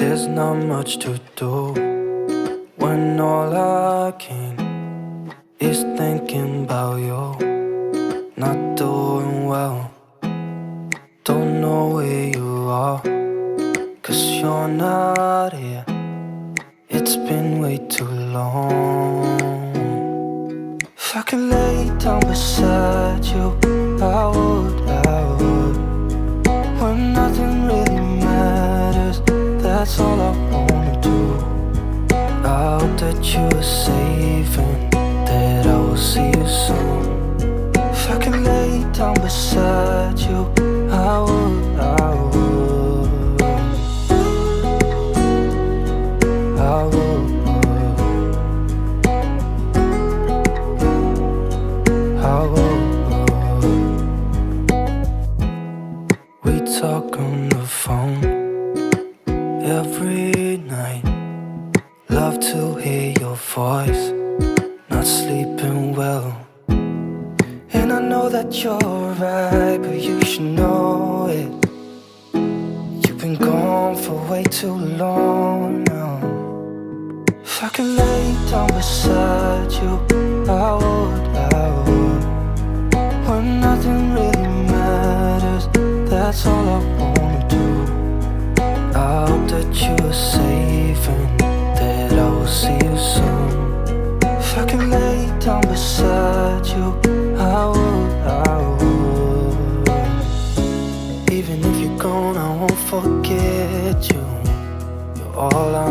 There's not much to do when all I can is thinking about you. Not doing well, don't know where you are, 'cause you're not here. It's been way too long. If I could lay down beside you, I would, when nothing really matters. That's all I wanna do. I hope that you are safe and that I will see you soon. If I could lay down beside you, I would, I would, I would, I would. We talk on the phone every night. Love to hear your voice, not sleeping well. And I know that you're right, but you should know it. You've been gone for way too long now. If I could lay down beside you, I would, I would. When nothing really matters, that's all I wanna do. I hope that you are safe and that I will see you soon. If I could lay down beside you, I would, I would. Even if you're gone, I won't forget you. You're all I